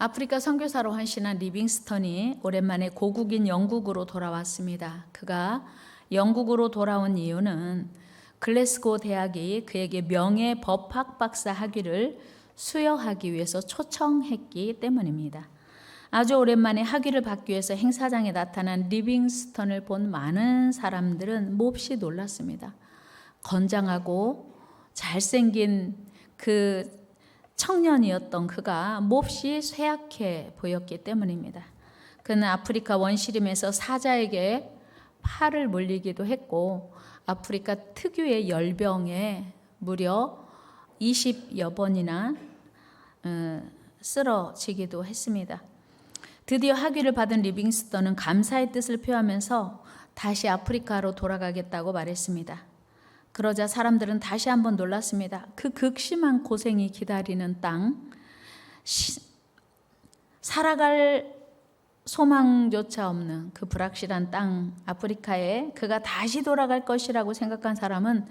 아프리카 선교사로 헌신한 리빙스턴이 오랜만에 고국인 영국으로 돌아왔습니다. 그가 영국으로 돌아온 이유는 글래스고 대학이 그에게 명예 법학 박사 학위를 수여하기 위해서 초청했기 때문입니다. 아주 오랜만에 학위를 받기 위해서 행사장에 나타난 리빙스턴을 본 많은 사람들은 몹시 놀랐습니다. 건장하고 잘생긴 그 청년이었던 그가 몹시 쇠약해 보였기 때문입니다. 그는 아프리카 원시림에서 사자에게 팔을 물리기도 했고 아프리카 특유의 열병에 무려 20여 번이나 쓰러지기도 했습니다. 드디어 학위를 받은 리빙스턴은 감사의 뜻을 표하면서 다시 아프리카로 돌아가겠다고 말했습니다. 그러자 사람들은 다시 한번 놀랐습니다. 그 극심한 고생이 기다리는 땅, 살아갈 소망조차 없는 그 불확실한 땅 아프리카에 그가 다시 돌아갈 것이라고 생각한 사람은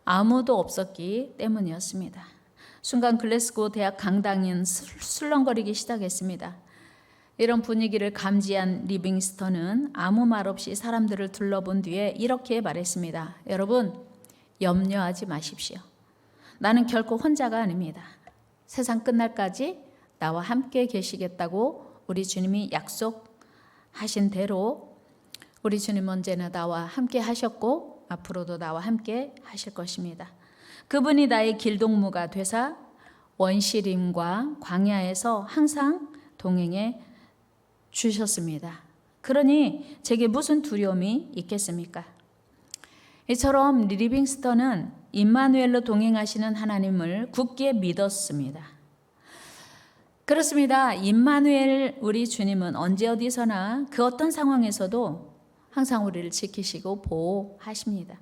아무도 없었기 때문이었습니다. 순간 글래스고 대학 강당은 술렁거리기 시작했습니다. 이런 분위기를 감지한 리빙스턴은 아무 말 없이 사람들을 둘러본 뒤에 이렇게 말했습니다. 여러분, 염려하지 마십시오. 나는 결코 혼자가 아닙니다. 세상 끝날까지 나와 함께 계시겠다고 우리 주님이 약속하신 대로 우리 주님 언제나 나와 함께 하셨고 앞으로도 나와 함께 하실 것입니다. 그분이 나의 길동무가 되사 원시림과 광야에서 항상 동행해 주셨습니다. 그러니 제게 무슨 두려움이 있겠습니까? 이처럼 리빙스턴은 임마누엘로 동행하시는 하나님을 굳게 믿었습니다. 그렇습니다. 임마누엘 우리 주님은 언제 어디서나 그 어떤 상황에서도 항상 우리를 지키시고 보호하십니다.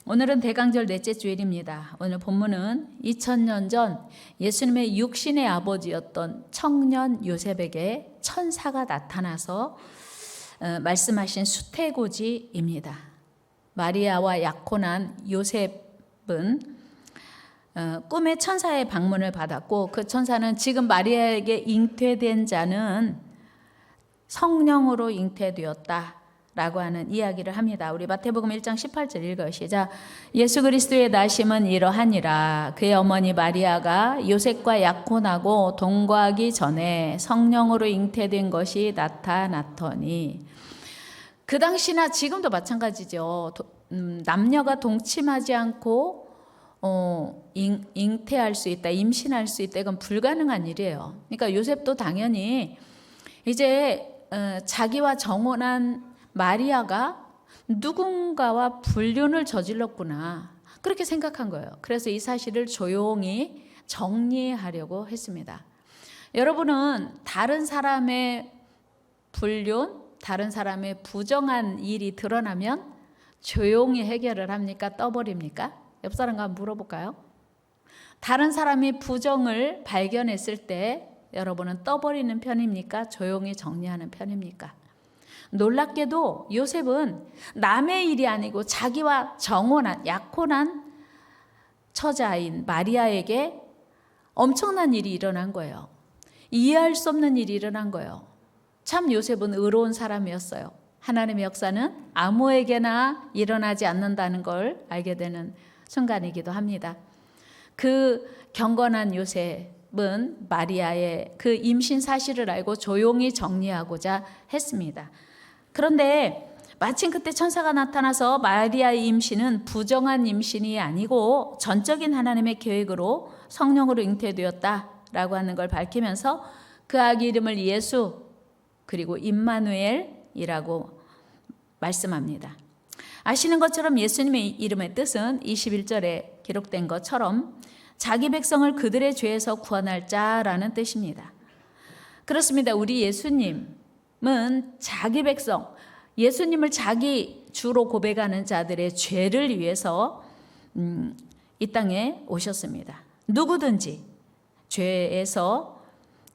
오늘은 대강절 넷째 주일입니다. 오늘 본문은 2000년 전 예수님의 육신의 아버지였던 청년 요셉에게 천사가 나타나서 말씀하신 수태고지입니다. 마리아와 약혼한 요셉은 꿈의 천사의 방문을 받았고 그 천사는 지금 마리아에게 잉태된 자는 성령으로 잉태되었다라고 하는 이야기를 합니다. 우리 마태복음 1장 18절 읽어요. 시작. 예수 그리스도의 나심은 이러하니라. 그의 어머니 마리아가 요셉과 약혼하고 동거하기 전에 성령으로 잉태된 것이 나타났더니 그 당시나 지금도 마찬가지죠. 남녀가 동침하지 않고 잉태할 수 있다, 임신할 수 있다, 이건 불가능한 일이에요. 그러니까 요셉도 당연히 이제 자기와 정혼한 마리아가 누군가와 불륜을 저질렀구나 그렇게 생각한 거예요. 그래서 이 사실을 조용히 정리하려고 했습니다. 여러분은 다른 사람의 불륜, 다른 사람의 부정한 일이 드러나면 조용히 해결을 합니까? 떠버립니까? 옆 사람과 한번 물어볼까요? 다른 사람이 부정을 발견했을 때 여러분은 떠버리는 편입니까? 조용히 정리하는 편입니까? 놀랍게도 요셉은 남의 일이 아니고 자기와 정혼한, 약혼한 처자인 마리아에게 엄청난 일이 일어난 거예요. 이해할 수 없는 일이 일어난 거예요. 참 요셉은 의로운 사람이었어요. 하나님의 역사는 아무에게나 일어나지 않는다는 걸 알게 되는 순간이기도 합니다. 그 경건한 요셉은 마리아의 그 임신 사실을 알고 조용히 정리하고자 했습니다. 그런데 마침 그때 천사가 나타나서 마리아의 임신은 부정한 임신이 아니고 전적인 하나님의 계획으로 성령으로 잉태되었다라고 하는 걸 밝히면서 그 아기 이름을 예수 그리고 임마누엘이라고 말씀합니다. 아시는 것처럼 예수님의 이름의 뜻은 21절에 기록된 것처럼 자기 백성을 그들의 죄에서 구원할 자라는 뜻입니다. 그렇습니다. 우리 예수님은 자기 백성, 예수님을 자기 주로 고백하는 자들의 죄를 위해서 이 땅에 오셨습니다. 누구든지 죄에서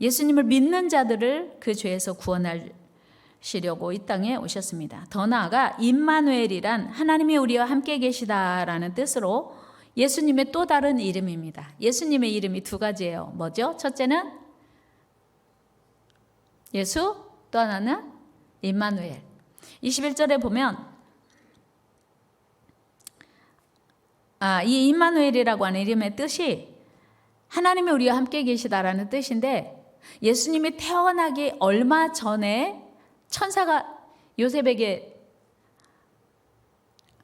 예수님을 믿는 자들을 그 죄에서 구원하시려고 이 땅에 오셨습니다. 더 나아가 임마누엘이란 하나님이 우리와 함께 계시다라는 뜻으로 예수님의 또 다른 이름입니다. 예수님의 이름이 두 가지예요. 뭐죠? 첫째는 예수, 또 하나는 임마누엘. 21절에 보면 이 임마누엘이라고 하는 이름의 뜻이 하나님이 우리와 함께 계시다라는 뜻인데, 예수님이 태어나기 얼마 전에 천사가 요셉에게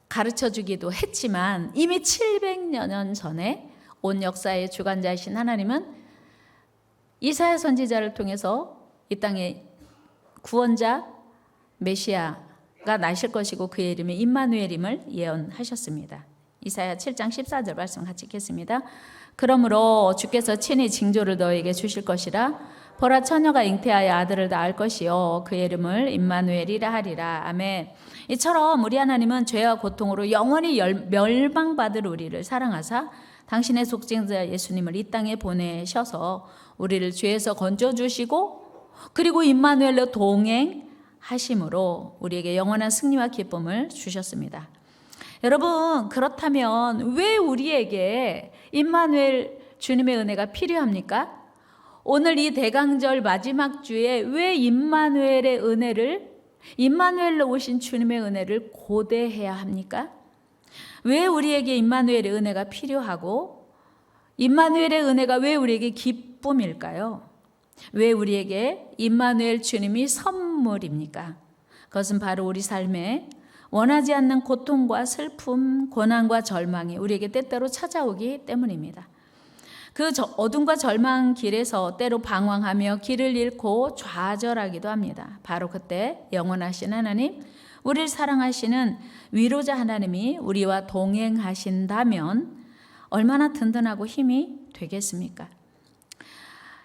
가르쳐 주기도 했지만 이미 700여 년 전에 온 역사의 주관자이신 하나님은 이사야 선지자를 통해서 이 땅에 구원자 메시아가 나실 것이고 그의 이름이 임마누엘임을 예언하셨습니다. 이사야 7장 14절 말씀 같이 읽겠습니다. 그러므로 주께서 친히 징조를 너에게 주실 것이라. 보라, 처녀가 잉태하여 아들을 낳을 것이요 그의 이름을 임마누엘이라 하리라. 아멘. 이처럼 우리 하나님은 죄와 고통으로 영원히 멸망받을 우리를 사랑하사 당신의 속죄자 예수님을 이 땅에 보내셔서 우리를 죄에서 건져주시고 그리고 임마누엘로 동행하심으로 우리에게 영원한 승리와 기쁨을 주셨습니다. 여러분, 그렇다면 왜 우리에게 임마누엘 주님의 은혜가 필요합니까? 오늘 이 대강절 마지막 주에 왜 임마누엘의 은혜를, 임마누엘로 오신 주님의 은혜를 고대해야 합니까? 왜 우리에게 임마누엘의 은혜가 필요하고 임마누엘의 은혜가 왜 우리에게 기쁨일까요? 왜 우리에게 임마누엘 주님이 선물입니까? 그것은 바로 우리 삶에 원하지 않는 고통과 슬픔, 고난과 절망이 우리에게 때때로 찾아오기 때문입니다. 그 어둠과 절망 길에서 때로 방황하며 길을 잃고 좌절하기도 합니다. 바로 그때 영원하신 하나님, 우리를 사랑하시는 위로자 하나님이 우리와 동행하신다면 얼마나 든든하고 힘이 되겠습니까?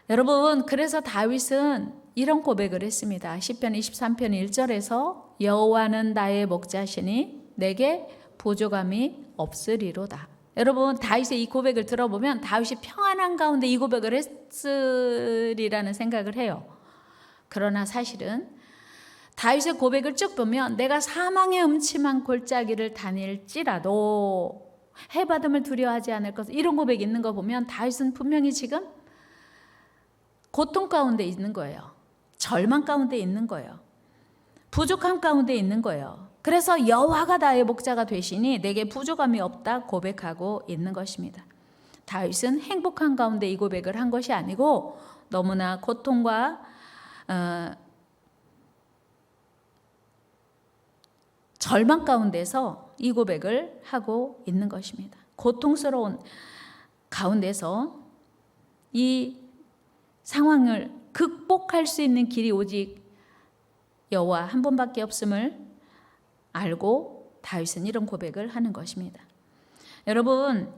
여러분, 그래서 다윗은 이런 고백을 했습니다. 시편 23편 1절에서 여호와는 나의 목자시니 내게 부족함이 없으리로다. 여러분, 다윗의 이 고백을 들어보면 다윗이 평안한 가운데 이 고백을 했으리라는 생각을 해요. 그러나 사실은 다윗의 고백을 쭉 보면 내가 사망의 음침한 골짜기를 다닐지라도 해받음을 두려워하지 않을 것, 이런 고백이 있는 거 보면 다윗은 분명히 지금 고통 가운데 있는 거예요. 절망 가운데 있는 거예요. 부족함 가운데 있는 거예요. 그래서 여호와가 나의 목자가 되시니 내게 부족함이 없다 고백하고 있는 것입니다. 다윗은 행복한 가운데 이 고백을 한 것이 아니고 너무나 고통과 절망 가운데서 이 고백을 하고 있는 것입니다. 고통스러운 가운데서 이 상황을 극복할 수 있는 길이 오직 여호와 한 분밖에 없음을 알고 다윗은 이런 고백을 하는 것입니다. 여러분,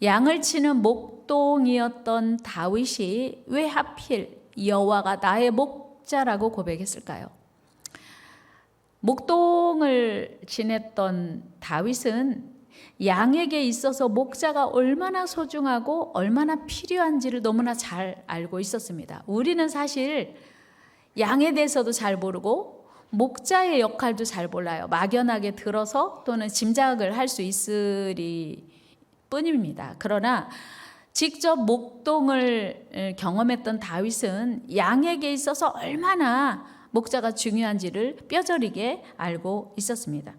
양을 치는 목동이었던 다윗이 왜 하필 여호와가 나의 목자라고 고백했을까요? 목동을 지냈던 다윗은 양에게 있어서 목자가 얼마나 소중하고 얼마나 필요한지를 너무나 잘 알고 있었습니다. 우리는 사실 양에 대해서도 잘 모르고 목자의 역할도 잘 몰라요. 막연하게 들어서 또는 짐작을 할 수 있으리 뿐입니다. 그러나 직접 목동을 경험했던 다윗은 양에게 있어서 얼마나 목자가 중요한지를 뼈저리게 알고 있었습니다.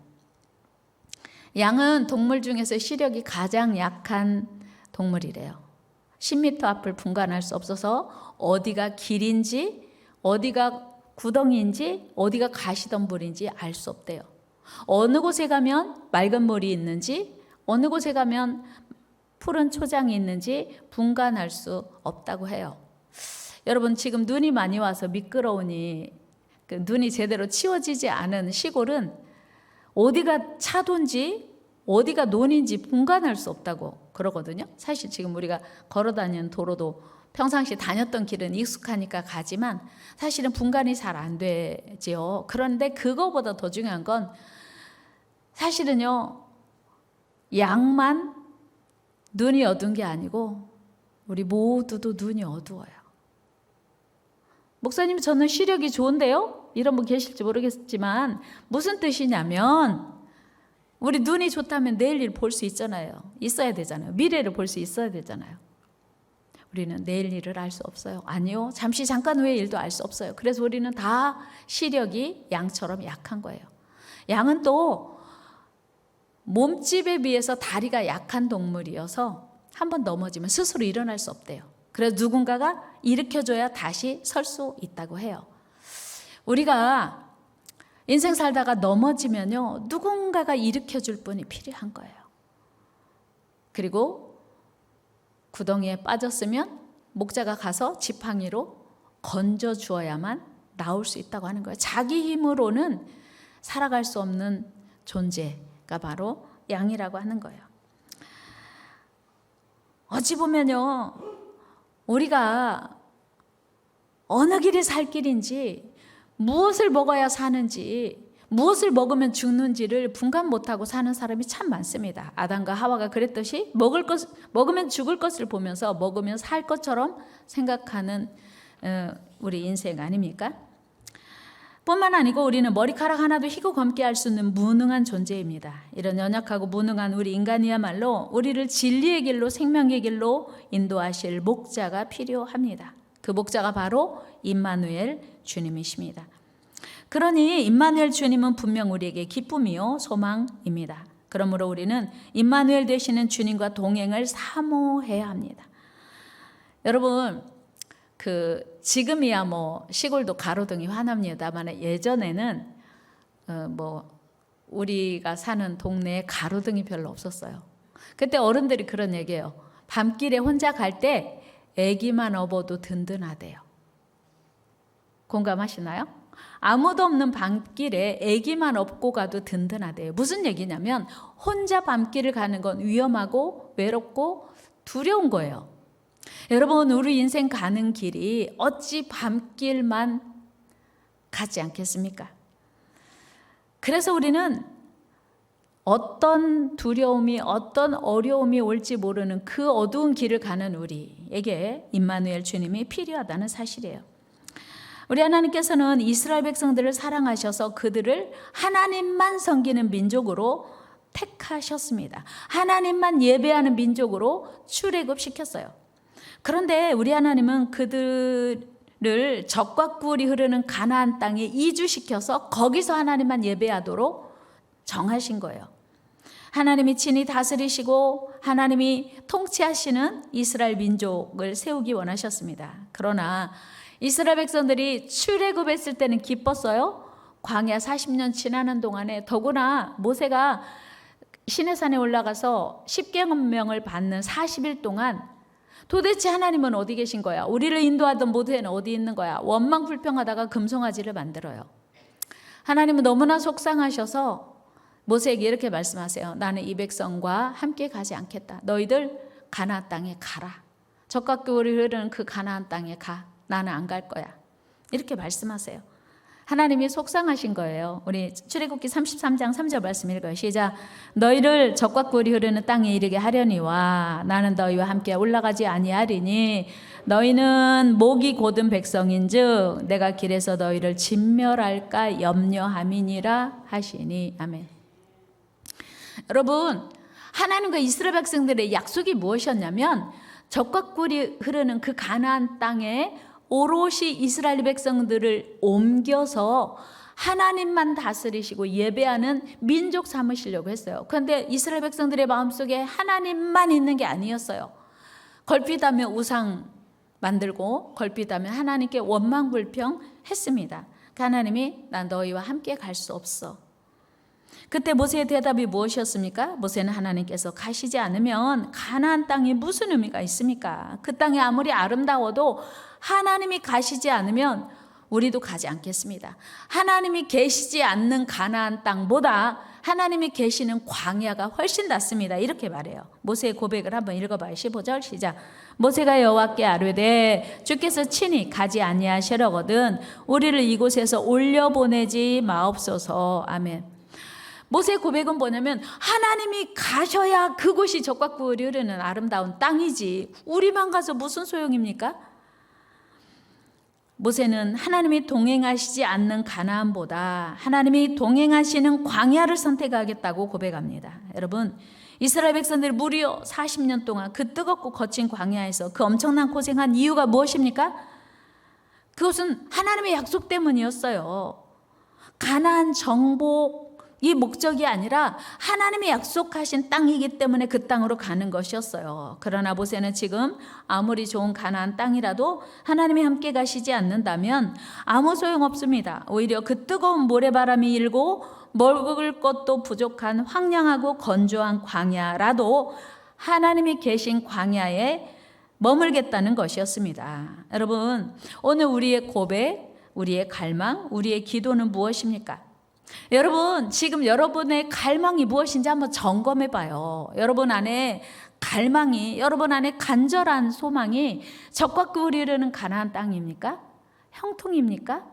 양은 동물 중에서 시력이 가장 약한 동물이래요. 10m 앞을 분간할 수 없어서 어디가 길인지, 어디가 구덩이인지, 어디가 가시덤불인지 알 수 없대요. 어느 곳에 가면 맑은 물이 있는지, 어느 곳에 가면 푸른 초장이 있는지 분간할 수 없다고 해요. 여러분, 지금 눈이 많이 와서 미끄러우니 그 눈이 제대로 치워지지 않은 시골은 어디가 차도인지 어디가 논인지 분간할 수 없다고 그러거든요. 사실 지금 우리가 걸어다니는 도로도 평상시 다녔던 길은 익숙하니까 가지만 사실은 분간이 잘 안 되지요. 그런데 그거보다 더 중요한 건 사실은요, 양만 눈이 어두운 게 아니고 우리 모두도 눈이 어두워요. 목사님, 저는 시력이 좋은데요? 이런 분 계실지 모르겠지만 무슨 뜻이냐면 우리 눈이 좋다면 내일 일 볼 수 있잖아요. 있어야 되잖아요. 미래를 볼 수 있어야 되잖아요. 우리는 내일 일을 알 수 없어요. 아니요. 잠깐 후의 일도 알 수 없어요. 그래서 우리는 다 시력이 양처럼 약한 거예요. 양은 또 몸집에 비해서 다리가 약한 동물이어서 한번 넘어지면 스스로 일어날 수 없대요. 그래서 누군가가 일으켜줘야 다시 설 수 있다고 해요. 우리가 인생 살다가 넘어지면요, 누군가가 일으켜줄 분이 필요한 거예요. 그리고 구덩이에 빠졌으면 목자가 가서 지팡이로 건져 주어야만 나올 수 있다고 하는 거예요. 자기 힘으로는 살아갈 수 없는 존재가 바로 양이라고 하는 거예요. 어찌 보면요, 우리가 어느 길이 살 길인지, 무엇을 먹어야 사는지, 무엇을 먹으면 죽는지를 분간 못하고 사는 사람이 참 많습니다. 아담과 하와가 그랬듯이 먹으면 죽을 것을 보면서 먹으면 살 것처럼 생각하는 우리 인생 아닙니까? 뿐만 아니고 우리는 머리카락 하나도 희고 검게 할 수 없는 무능한 존재입니다. 이런 연약하고 무능한 우리 인간이야말로 우리를 진리의 길로, 생명의 길로 인도하실 목자가 필요합니다. 그 목자가 바로 임마누엘 주님이십니다. 그러니 임마누엘 주님은 분명 우리에게 기쁨이요 소망입니다. 그러므로 우리는 임마누엘 되시는 주님과 동행을 사모해야 합니다. 여러분, 지금이야 뭐 시골도 가로등이 환합니다만 예전에는 우리가 사는 동네에 가로등이 별로 없었어요. 그때 어른들이 그런 얘기해요. 밤길에 혼자 갈 때 애기만 업어도 든든하대요. 공감하시나요? 아무도 없는 밤길에 애기만 업고 가도 든든하대요. 무슨 얘기냐면 혼자 밤길을 가는 건 위험하고 외롭고 두려운 거예요. 여러분, 우리 인생 가는 길이 어찌 밤길만 가지 않겠습니까? 그래서 우리는 어떤 두려움이, 어떤 어려움이 올지 모르는 그 어두운 길을 가는 우리에게 임마누엘 주님이 필요하다는 사실이에요. 우리 하나님께서는 이스라엘 백성들을 사랑하셔서 그들을 하나님만 섬기는 민족으로 택하셨습니다. 하나님만 예배하는 민족으로 출애굽시켰어요. 그런데 우리 하나님은 그들을 적과 꿀이 흐르는 가나안 땅에 이주시켜서 거기서 하나님만 예배하도록 정하신 거예요. 하나님이 친히 다스리시고 하나님이 통치하시는 이스라엘 민족을 세우기 원하셨습니다. 그러나 이스라엘 백성들이 출애굽했을 때는 기뻤어요. 광야 40년 지나는 동안에 더구나 모세가 시내산에 올라가서 십계명을 받는 40일 동안 도대체 하나님은 어디 계신 거야? 우리를 인도하던 모세는 어디 있는 거야? 원망불평하다가 금송아지를 만들어요. 하나님은 너무나 속상하셔서 모세에게 이렇게 말씀하세요. 나는 이 백성과 함께 가지 않겠다. 너희들 가나안 땅에 가라. 적과 꿀이 흐르는 그 가나안 땅에 가. 나는 안 갈 거야. 이렇게 말씀하세요. 하나님이 속상하신 거예요. 우리 출애굽기 33장 3절 말씀 읽어요. 시작. 너희를 적과 꿀이 흐르는 땅에 이르게 하려니와 나는 너희와 함께 올라가지 아니하리니 너희는 목이 곧은 백성인즉 내가 길에서 너희를 진멸할까 염려함이니라 하시니. 아멘. 여러분, 하나님과 이스라엘 백성들의 약속이 무엇이었냐면 적과 꿀이 흐르는 그 가나안 땅에 오롯이 이스라엘 백성들을 옮겨서 하나님만 다스리시고 예배하는 민족 삼으시려고 했어요. 그런데 이스라엘 백성들의 마음속에 하나님만 있는 게 아니었어요. 걸핏하면 우상 만들고 걸핏하면 하나님께 원망불평했습니다. 하나님이 난 너희와 함께 갈 수 없어. 그때 모세의 대답이 무엇이었습니까? 모세는 하나님께서 가시지 않으면 가나안 땅이 무슨 의미가 있습니까? 그 땅이 아무리 아름다워도 하나님이 가시지 않으면 우리도 가지 않겠습니다. 하나님이 계시지 않는 가나안 땅보다 하나님이 계시는 광야가 훨씬 낫습니다. 이렇게 말해요. 모세의 고백을 한번 읽어봐요. 15절 시작. 모세가 여호와께 아뢰되 주께서 친히 가지 아니하시려거든 우리를 이곳에서 올려보내지 마옵소서. 아멘. 모세의 고백은 뭐냐면 하나님이 가셔야 그곳이 적과 꿀이 흐르는 아름다운 땅이지 우리만 가서 무슨 소용입니까? 모세는 하나님이 동행하시지 않는 가나안보다 하나님이 동행하시는 광야를 선택하겠다고 고백합니다. 여러분, 이스라엘 백성들이 무려 40년 동안 그 뜨겁고 거친 광야에서 그 엄청난 고생한 이유가 무엇입니까? 그것은 하나님의 약속 때문이었어요. 가나안 정복이 목적이 아니라 하나님이 약속하신 땅이기 때문에 그 땅으로 가는 것이었어요. 그러나 모세는 지금 아무리 좋은 가나안 땅이라도 하나님이 함께 가시지 않는다면 아무 소용없습니다. 오히려 그 뜨거운 모래바람이 일고 먹을 것도 부족한 황량하고 건조한 광야라도 하나님이 계신 광야에 머물겠다는 것이었습니다. 여러분, 오늘 우리의 고백, 우리의 갈망, 우리의 기도는 무엇입니까? 여러분, 지금 여러분의 갈망이 무엇인지 한번 점검해 봐요. 여러분 안에 갈망이, 여러분 안에 간절한 소망이 적과 꿀이 흐르는 가나안 땅입니까? 형통입니까?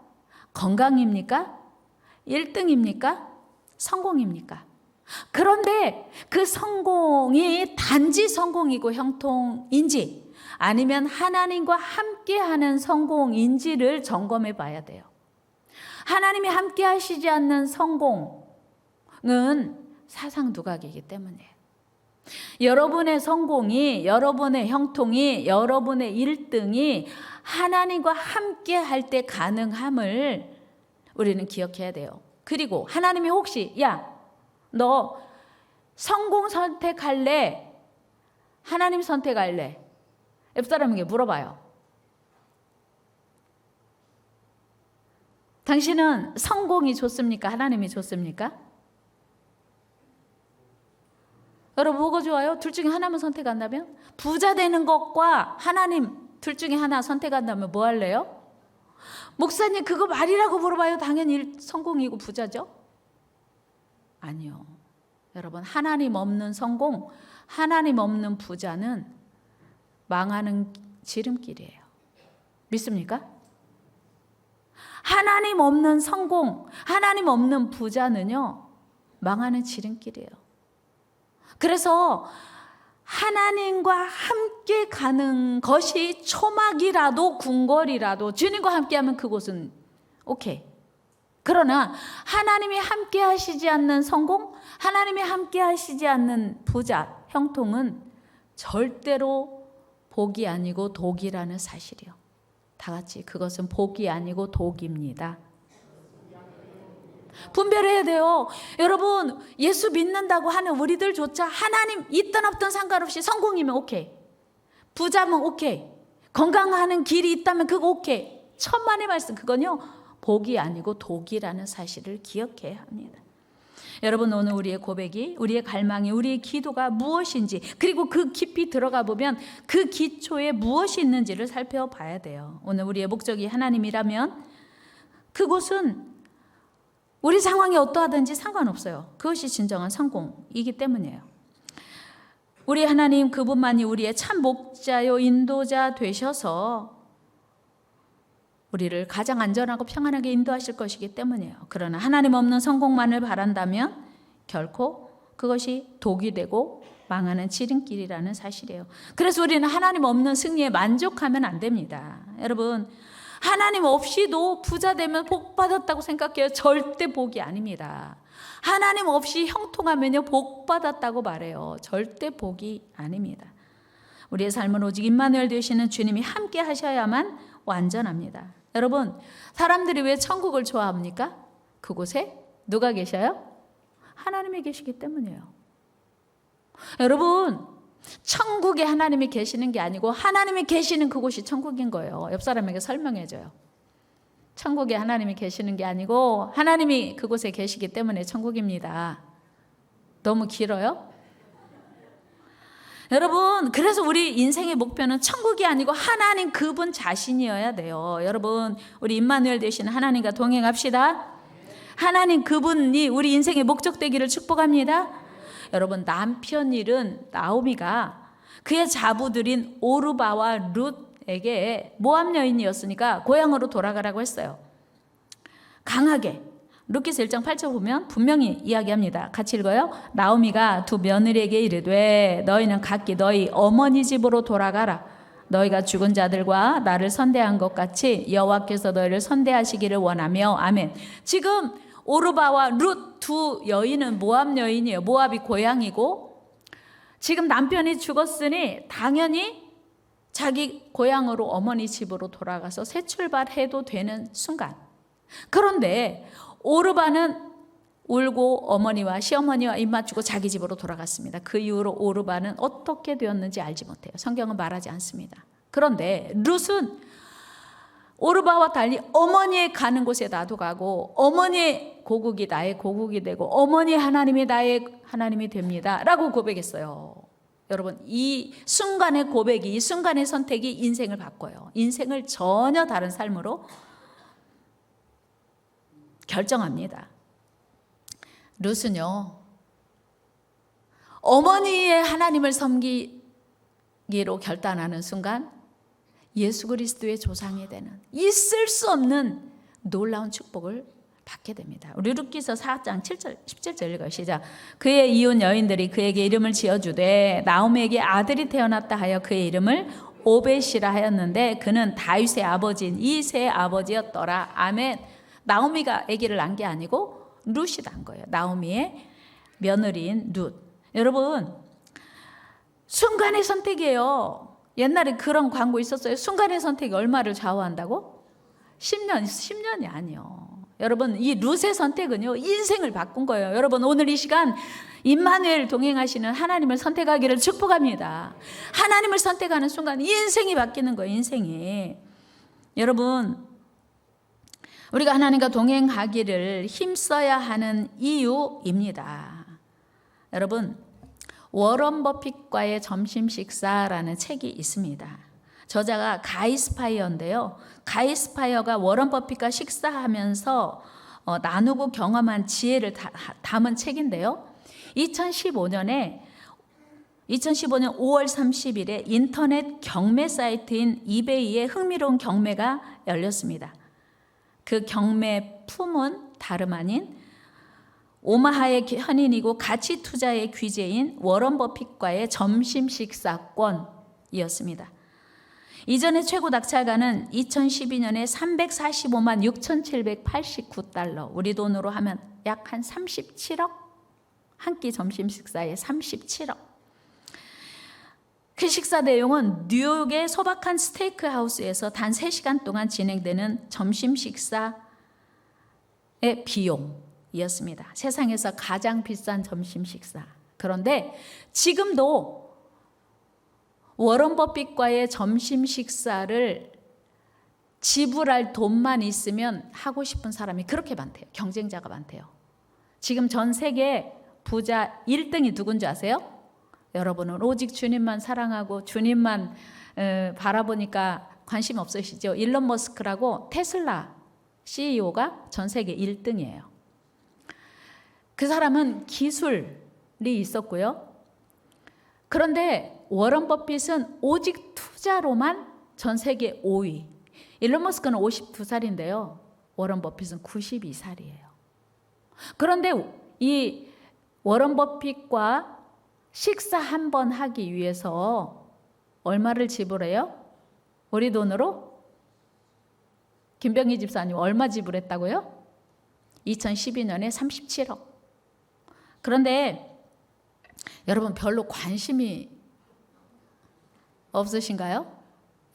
건강입니까? 1등입니까? 성공입니까? 그런데 그 성공이 단지 성공이고 형통인지 아니면 하나님과 함께하는 성공인지를 점검해 봐야 돼요. 하나님이 함께 하시지 않는 성공은 사상두각이기 때문이에요. 여러분의 성공이, 여러분의 형통이, 여러분의 1등이 하나님과 함께 할 때 가능함을 우리는 기억해야 돼요. 그리고 하나님이 혹시 너 성공 선택할래? 하나님 선택할래? 옆 사람에게 물어봐요. 당신은 성공이 좋습니까? 하나님이 좋습니까? 여러분 뭐가 좋아요? 둘 중에 하나만 선택한다면? 부자 되는 것과 하나님 둘 중에 하나 선택한다면 뭐 할래요? 목사님 그거 말이라고 물어봐요. 당연히 성공이고 부자죠? 아니요. 여러분 하나님 없는 성공, 하나님 없는 부자는 망하는 지름길이에요. 믿습니까? 하나님 없는 성공, 하나님 없는 부자는요 망하는 지름길이에요. 그래서 하나님과 함께 가는 것이 초막이라도 궁궐이라도 주님과 함께하면 그곳은 오케이. 그러나 하나님이 함께 하시지 않는 성공, 하나님이 함께 하시지 않는 부자, 형통은 절대로 복이 아니고 독이라는 사실이요. 다 같이 그것은 복이 아니고 독입니다. 분별해야 돼요. 여러분 예수 믿는다고 하는 우리들조차 하나님 있든 없든 상관없이 성공이면 오케이, 부자면 오케이, 건강하는 길이 있다면 그거 오케이. 천만의 말씀, 그건요 복이 아니고 독이라는 사실을 기억해야 합니다. 여러분 오늘 우리의 고백이, 우리의 갈망이, 우리의 기도가 무엇인지, 그리고 그 깊이 들어가 보면 그 기초에 무엇이 있는지를 살펴봐야 돼요. 오늘 우리의 목적이 하나님이라면 그곳은 우리 상황이 어떠하든지 상관없어요. 그것이 진정한 성공이기 때문이에요. 우리 하나님 그분만이 우리의 참 목자요 인도자 되셔서 우리를 가장 안전하고 평안하게 인도하실 것이기 때문이에요. 그러나 하나님 없는 성공만을 바란다면 결코 그것이 독이 되고 망하는 지름길이라는 사실이에요. 그래서 우리는 하나님 없는 승리에 만족하면 안 됩니다. 여러분 하나님 없이도 부자 되면 복 받았다고 생각해요. 절대 복이 아닙니다. 하나님 없이 형통하면요 복 받았다고 말해요. 절대 복이 아닙니다. 우리의 삶은 오직 임마누엘 되시는 주님이 함께 하셔야만 완전합니다. 여러분 사람들이 왜 천국을 좋아합니까? 그곳에 누가 계셔요? 하나님이 계시기 때문이에요. 여러분 천국에 하나님이 계시는 게 아니고 하나님이 계시는 그곳이 천국인 거예요. 옆 사람에게 설명해 줘요. 천국에 하나님이 계시는 게 아니고 하나님이 그곳에 계시기 때문에 천국입니다. 너무 길어요? 여러분 그래서 우리 인생의 목표는 천국이 아니고 하나님 그분 자신이어야 돼요. 여러분 우리 임마누엘 되시는 하나님과 동행합시다. 하나님 그분이 우리 인생의 목적 되기를 축복합니다. 여러분 남편 일은 나오미가 그의 자부들인 오르바와 룻에게 모압 여인이었으니까 고향으로 돌아가라고 했어요. 강하게 룻기서 1장 8절 보면 분명히 이야기합니다. 같이 읽어요. 나오미가 두 며느리에게 이르되 너희는 각기 너희 어머니 집으로 돌아가라. 너희가 죽은 자들과 나를 선대한 것 같이 여호와께서 너희를 선대하시기를 원하며. 아멘. 지금 오르바와 룻 두 여인은 모압 여인이에요. 모압이 고향이고 지금 남편이 죽었으니 당연히 자기 고향으로 어머니 집으로 돌아가서 새 출발해도 되는 순간, 그런데 오르바는 울고 어머니와 시어머니와 입 맞추고 자기 집으로 돌아갔습니다. 그 이후로 오르바는 어떻게 되었는지 알지 못해요. 성경은 말하지 않습니다. 그런데 룻은 오르바와 달리 어머니의 가는 곳에 나도 가고 어머니의 고국이 나의 고국이 되고 어머니의 하나님이 나의 하나님이 됩니다 라고 고백했어요. 여러분, 이 순간의 고백이, 이 순간의 선택이 인생을 바꿔요. 인생을 전혀 다른 삶으로 결정합니다. 룻은요, 어머니의 하나님을 섬기기로 결단하는 순간 예수 그리스도의 조상이 되는 있을 수 없는 놀라운 축복을 받게 됩니다. 우리 룻기서 4장 7절 17절 읽어요. 시작. 그의 이웃 여인들이 그에게 이름을 지어주되 나오미에게 아들이 태어났다 하여 그의 이름을 오벳이라 하였는데 그는 다윗의 아버지인 이새의 아버지였더라. 아멘. 나오미가 아기를 낳은 게 아니고 룻이 낳은 거예요. 나오미의 며느리인 룻. 여러분, 순간의 선택이에요. 옛날에 그런 광고 있었어요. 순간의 선택이 얼마를 좌우한다고? 10년이 아니요. 여러분, 이 룻의 선택은요, 인생을 바꾼 거예요. 여러분, 오늘 이 시간 임마누엘 동행하시는 하나님을 선택하기를 축복합니다. 하나님을 선택하는 순간 인생이 바뀌는 거예요. 인생이. 여러분, 우리가 하나님과 동행하기를 힘써야 하는 이유입니다. 여러분, 워런 버핏과의 점심 식사라는 책이 있습니다. 저자가 가이 스파이어인데요. 가이 스파이어가 워런 버핏과 식사하면서 나누고 경험한 지혜를 담은 책인데요. 2015년 5월 30일에 인터넷 경매 사이트인 이베이에 흥미로운 경매가 열렸습니다. 그 경매 품은 다름 아닌 오마하의 현인이고 가치 투자의 귀재인 워런 버핏과의 점심 식사권이었습니다. 이전의 최고 낙찰가는 2012년에 345만 6,789달러, 우리 돈으로 하면 약 한 37억? 한 끼 점심 식사에 37억. 그 식사 내용은 뉴욕의 소박한 스테이크 하우스에서 단 3시간 동안 진행되는 점심 식사의 비용이었습니다. 세상에서 가장 비싼 점심 식사. 그런데 지금도 워런 버핏과의 점심 식사를 지불할 돈만 있으면 하고 싶은 사람이 그렇게 많대요. 경쟁자가 많대요. 지금 전 세계 부자 1등이 누군지 아세요? 여러분은 오직 주님만 사랑하고 주님만 바라보니까 관심 없으시죠? 일론 머스크라고 테슬라 CEO가 전 세계 1등이에요. 그 사람은 기술이 있었고요. 그런데 워런 버핏은 오직 투자로만 전 세계 5위. 일론 머스크는 52살인데요. 워런 버핏은 92살이에요. 그런데 이 워런 버핏과 식사 한 번 하기 위해서 얼마를 지불해요? 우리 돈으로? 김병희 집사님 얼마 지불했다고요? 2012년에 37억. 그런데 여러분 별로 관심이 없으신가요?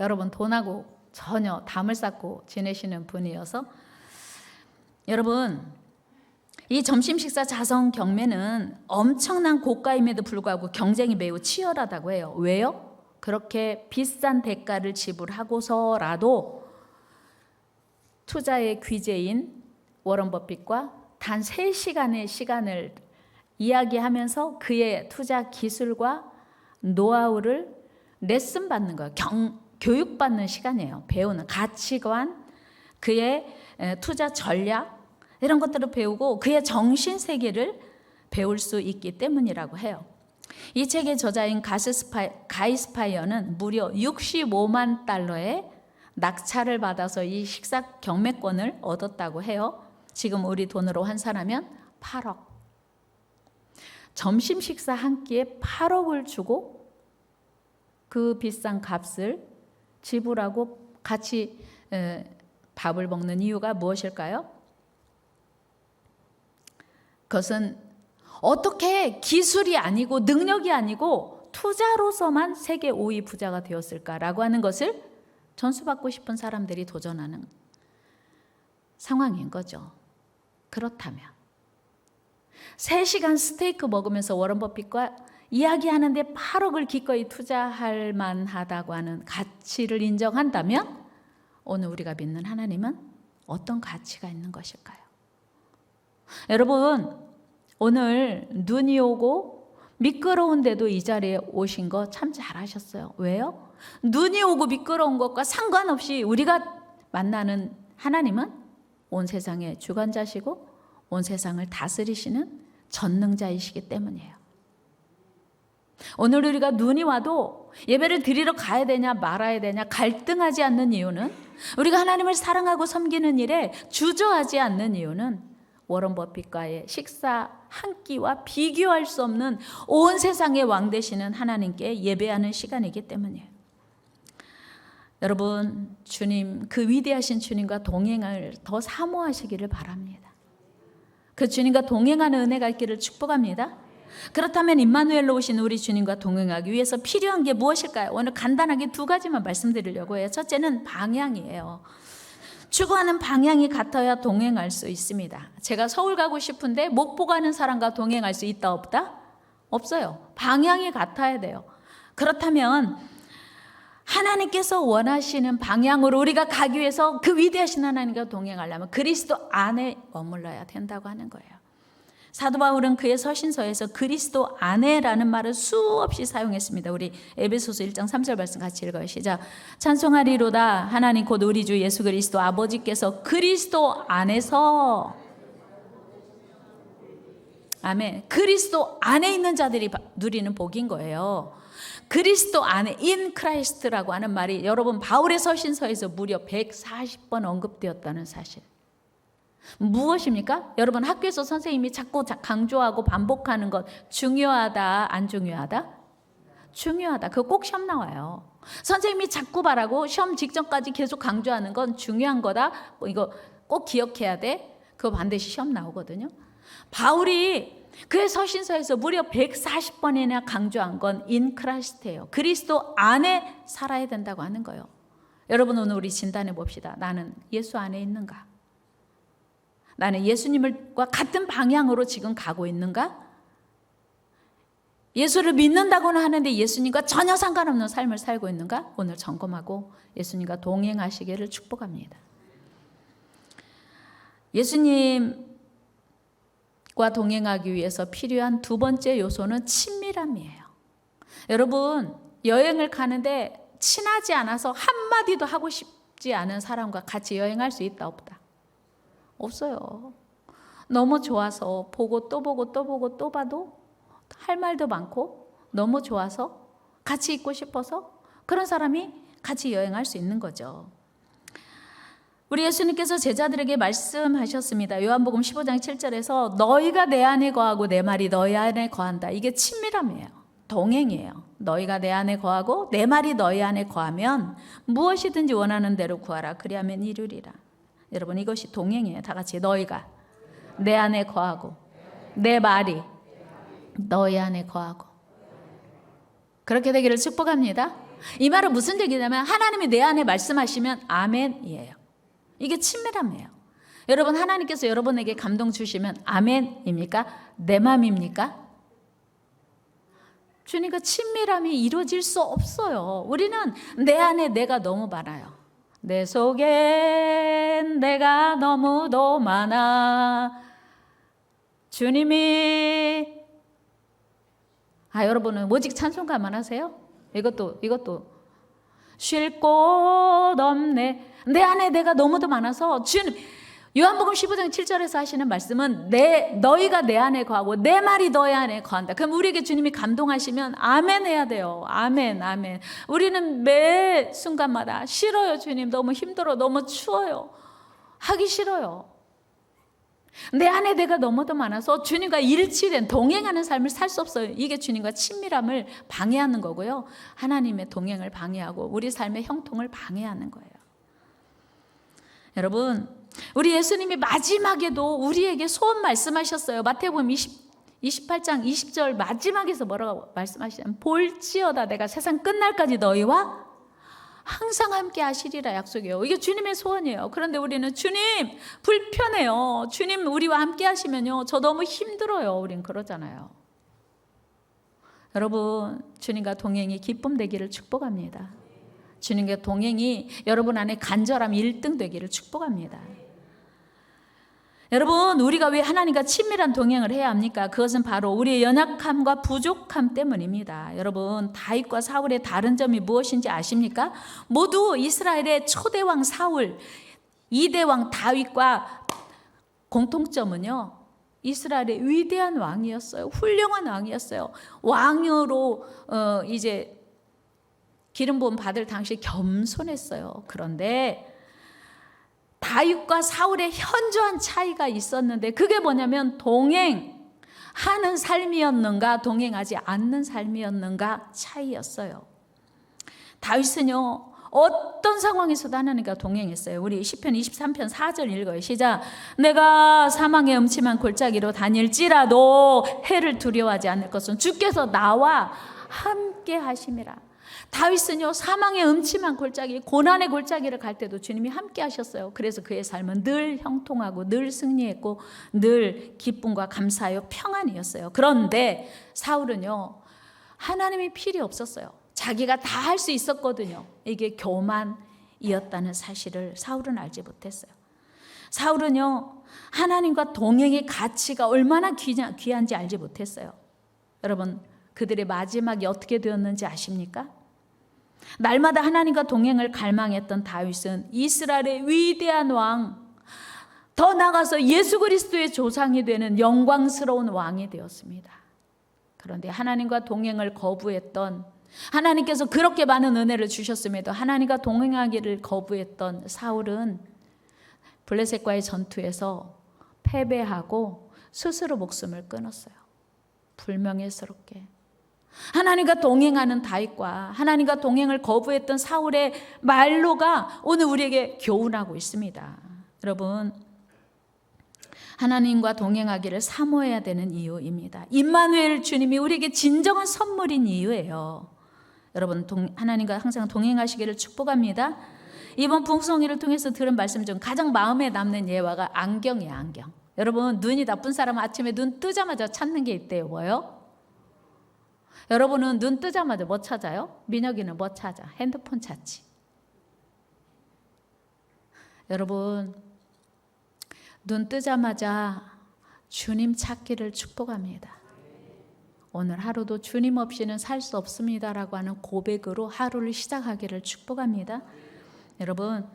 여러분 돈하고 전혀 담을 쌓고 지내시는 분이어서 여러분 이 점심 식사 자선 경매는 엄청난 고가임에도 불구하고 경쟁이 매우 치열하다고 해요. 왜요? 그렇게 비싼 대가를 지불하고서라도 투자의 귀재인 워런 버핏과 단 3시간의 시간을 이야기하면서 그의 투자 기술과 노하우를 레슨 받는 거예요. 교육받는 시간이에요. 배우는 가치관, 그의 투자 전략 이런 것들을 배우고 그의 정신 세계를 배울 수 있기 때문이라고 해요. 이 책의 저자인 가이 스파이어는 무려 65만 달러의 낙찰을 받아서 이 식사 경매권을 얻었다고 해요. 지금 우리 돈으로 환산하면 8억. 점심 식사 한 끼에 8억을 주고 그 비싼 값을 지불하고 같이 밥을 먹는 이유가 무엇일까요? 그것은 어떻게 기술이 아니고 능력이 아니고 투자로서만 세계 5위 부자가 되었을까라고 하는 것을 전수받고 싶은 사람들이 도전하는 상황인 거죠. 그렇다면 3시간 스테이크 먹으면서 워런 버핏과 이야기하는데 8억을 기꺼이 투자할 만하다고 하는 가치를 인정한다면 오늘 우리가 믿는 하나님은 어떤 가치가 있는 것일까요? 여러분, 오늘 눈이 오고 미끄러운데도 이 자리에 오신 거 참 잘하셨어요. 왜요? 눈이 오고 미끄러운 것과 상관없이 우리가 만나는 하나님은 온 세상의 주관자시고 온 세상을 다스리시는 전능자이시기 때문이에요. 오늘 우리가 눈이 와도 예배를 드리러 가야 되냐 말아야 되냐 갈등하지 않는 이유는, 우리가 하나님을 사랑하고 섬기는 일에 주저하지 않는 이유는 워런 버핏과의 식사 한 끼와 비교할 수 없는 온 세상의 왕 되시는 하나님께 예배하는 시간이기 때문이에요. 여러분, 주님, 그 위대하신 주님과 동행을 더 사모하시기를 바랍니다. 그 주님과 동행하는 은혜가 있기를 축복합니다. 그렇다면 임마누엘로 오신 우리 주님과 동행하기 위해서 필요한 게 무엇일까요? 오늘 간단하게 2가지만 말씀드리려고 해요. 첫째는 방향이에요. 추구하는 방향이 같아야 동행할 수 있습니다. 제가 서울 가고 싶은데 목포 가는 사람과 동행할 수 있다 없다? 없어요. 방향이 같아야 돼요. 그렇다면 하나님께서 원하시는 방향으로 우리가 가기 위해서 그 위대하신 하나님과 동행하려면 그리스도 안에 머물러야 된다고 하는 거예요. 사도 바울은 그의 서신서에서 그리스도 안에라는 말을 수없이 사용했습니다. 우리 에베소서 1장 3절 말씀 같이 읽어요. 시작. 찬송하리로다 하나님 곧 우리 주 예수 그리스도 아버지께서 그리스도 안에서, 아멘, 그리스도 안에 있는 자들이 누리는 복인 거예요. 그리스도 안에, in Christ라고 하는 말이 여러분 바울의 서신서에서 무려 140번 언급되었다는 사실. 무엇입니까? 여러분, 학교에서 선생님이 자꾸 강조하고 반복하는 것 중요하다, 안 중요하다? 중요하다. 그거 꼭 시험 나와요. 선생님이 자꾸 말하고 시험 직전까지 계속 강조하는 건 중요한 거다. 이거 꼭 기억해야 돼. 그거 반드시 시험 나오거든요. 바울이 그의 서신서에서 무려 140번이나 강조한 건 in Christ예요. 그리스도 안에 살아야 된다고 하는 거예요. 여러분, 오늘 우리 진단해 봅시다. 나는 예수 안에 있는가? 나는 예수님과 같은 방향으로 지금 가고 있는가? 예수를 믿는다고는 하는데 예수님과 전혀 상관없는 삶을 살고 있는가? 오늘 점검하고 예수님과 동행하시기를 축복합니다. 예수님과 동행하기 위해서 필요한 2번째 요소는 친밀함이에요. 여러분, 여행을 가는데 친하지 않아서 한마디도 하고 싶지 않은 사람과 같이 여행할 수 있다 없다? 없어요. 너무 좋아서 보고 또 보고 또 보고 또 봐도 할 말도 많고 너무 좋아서 같이 있고 싶어서 그런 사람이 같이 여행할 수 있는 거죠. 우리 예수님께서 제자들에게 말씀하셨습니다. 요한복음 15장 7절에서 너희가 내 안에 거하고 내 말이 너희 안에 거한다. 이게 친밀함이에요. 동행이에요. 너희가 내 안에 거하고 내 말이 너희 안에 거하면 무엇이든지 원하는 대로 구하라. 그리하면 이루리라. 여러분, 이것이 동행이에요. 다 같이 너희가 내 안에 거하고 내 말이 너희 안에 거하고. 그렇게 되기를 축복합니다. 이 말은 무슨 얘기냐면 하나님이 내 안에 말씀하시면 아멘이에요. 이게 친밀함이에요. 여러분, 하나님께서 여러분에게 감동 주시면 아멘입니까? 내 맘입니까? 주님과 친밀함이 이루어질 수 없어요. 우리는 내 안에 내가 너무 많아요. 내 속엔 내가 너무도 많아. 주님이, 여러분은 오직 찬송가만 하세요? 이것도 쉴 곳 없네. 내 안에 내가 너무도 많아서 주님, 요한복음 15장 7절에서 하시는 말씀은 너희가 내 안에 거하고 내 말이 너희 안에 거한다. 그럼 우리에게 주님이 감동하시면 아멘 해야 돼요. 아멘, 아멘. 우리는 매 순간마다 싫어요, 주님. 너무 힘들어, 너무 추워요. 하기 싫어요. 내 안에 내가 너무도 많아서 주님과 일치된 동행하는 삶을 살 수 없어요. 이게 주님과 친밀함을 방해하는 거고요. 하나님의 동행을 방해하고 우리 삶의 형통을 방해하는 거예요. 여러분, 우리 예수님이 마지막에도 우리에게 소원 말씀하셨어요. 마태복음 28장 20절 마지막에서 뭐라고 말씀하시냐면 볼지어다 내가 세상 끝날까지 너희와 항상 함께 하시리라 약속이에요. 이게 주님의 소원이에요. 그런데 우리는 주님 불편해요. 주님 우리와 함께 하시면요 저 너무 힘들어요. 우린 그러잖아요. 여러분 주님과 동행이 기쁨 되기를 축복합니다. 주님과 동행이 여러분 안에 간절함 1등 되기를 축복합니다. 여러분 우리가 왜 하나님과 친밀한 동행을 해야 합니까? 그것은 바로 우리의 연약함과 부족함 때문입니다. 여러분 다윗과 사울의 다른 점이 무엇인지 아십니까? 모두 이스라엘의 초대왕 사울, 2대왕 다윗과 공통점은요 이스라엘의 위대한 왕이었어요. 훌륭한 왕이었어요. 왕으로 이제 기름 부음 받을 당시 겸손했어요. 그런데 다윗과 사울의 현저한 차이가 있었는데 그게 뭐냐면 동행하는 삶이었는가 동행하지 않는 삶이었는가 차이였어요. 다윗은요 어떤 상황에서도 하나님과 동행했어요. 우리 시편 23편 4절 읽어요. 시작. 내가 사망의 음침한 골짜기로 다닐지라도 해를 두려워하지 않을 것은 주께서 나와 함께 하심이라. 다윗은요 사망의 음침한 골짜기 고난의 골짜기를 갈 때도 주님이 함께 하셨어요. 그래서 그의 삶은 늘 형통하고 늘 승리했고 늘 기쁨과 감사하여 평안이었어요. 그런데 사울은요 하나님이 필요 없었어요. 자기가 다 할 수 있었거든요. 이게 교만이었다는 사실을 사울은 알지 못했어요. 사울은요 하나님과 동행의 가치가 얼마나 귀한지 알지 못했어요. 여러분 그들의 마지막이 어떻게 되었는지 아십니까? 날마다 하나님과 동행을 갈망했던 다윗은 이스라엘의 위대한 왕, 더 나아가서 예수 그리스도의 조상이 되는 영광스러운 왕이 되었습니다. 그런데 하나님과 동행을 거부했던, 하나님께서 그렇게 많은 은혜를 주셨음에도 하나님과 동행하기를 거부했던 사울은 블레셋과의 전투에서 패배하고 스스로 목숨을 끊었어요. 불명예스럽게. 하나님과 동행하는 다윗과 하나님과 동행을 거부했던 사울의 말로가 오늘 우리에게 교훈하고 있습니다. 여러분 하나님과 동행하기를 사모해야 되는 이유입니다. 임마누엘 주님이 우리에게 진정한 선물인 이유예요. 여러분 하나님과 항상 동행하시기를 축복합니다. 이번 풍성이를 통해서 들은 말씀 중 가장 마음에 남는 예화가 안경이에요. 안경. 여러분 눈이 나쁜 사람은 아침에 눈 뜨자마자 찾는 게 있대요. 뭐요? 여러분은 눈 뜨자마자 뭐 찾아요? 민혁이는 뭐 찾아? 핸드폰 찾지. 여러분 눈 뜨자마자 주님 찾기를 축복합니다. 오늘 하루도 주님 없이는 살 수 없습니다라고 하는 고백으로 하루를 시작하기를 축복합니다. 여러분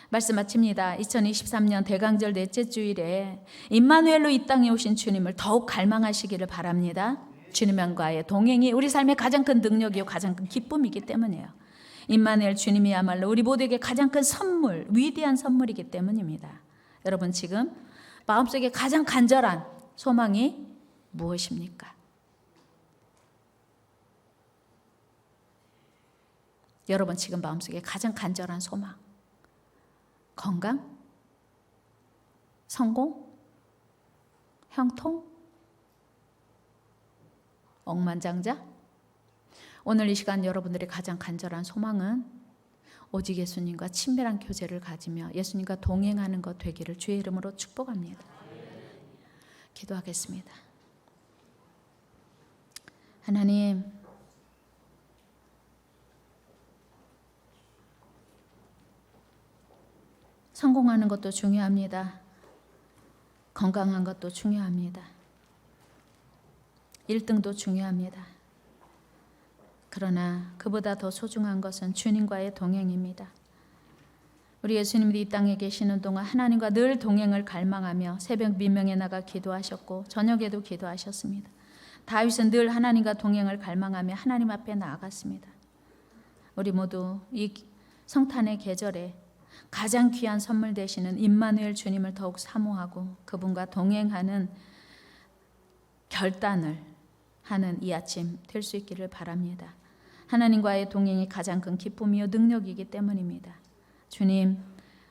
말씀 마칩니다. 2023년 대강절 넷째 주일에 임마누엘로 이 땅에 오신 주님을 더욱 갈망하시기를 바랍니다. 주님과의 동행이 우리 삶의 가장 큰 능력이요 가장 큰 기쁨이기 때문이에요. 임마누엘 주님이야말로 우리 모두에게 가장 큰 선물, 위대한 선물이기 때문입니다. 여러분 지금 마음속에 가장 간절한 소망이 무엇입니까? 여러분 지금 마음속에 가장 간절한 소망, 건강? 성공? 형통? 억만장자? 오늘 이 시간 여러분들의 가장 간절한 소망은 오직 예수님과 친밀한 교제를 가지며 예수님과 동행하는 것 되기를 주의 이름으로 축복합니다. 기도하겠습니다. 하나님, 성공하는 것도 중요합니다. 건강한 것도 중요합니다. 1등도 중요합니다. 그러나 그보다 더 소중한 것은 주님과의 동행입니다. 우리 예수님이 이 땅에 계시는 동안 하나님과 늘 동행을 갈망하며 새벽 미명에 나가 기도하셨고 저녁에도 기도하셨습니다. 다윗은 늘 하나님과 동행을 갈망하며 하나님 앞에 나아갔습니다. 우리 모두 이 성탄의 계절에 가장 귀한 선물 되시는 임마누엘 주님을 더욱 사모하고 그분과 동행하는 결단을 하는 이 아침 될 수 있기를 바랍니다. 하나님과의 동행이 가장 큰 기쁨이요 능력이기 때문입니다. 주님,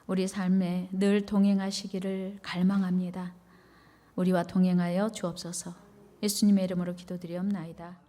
우리 삶에 늘 동행하시기를 갈망합니다. 우리와 동행하여 주옵소서. 예수님의 이름으로 기도드리옵나이다.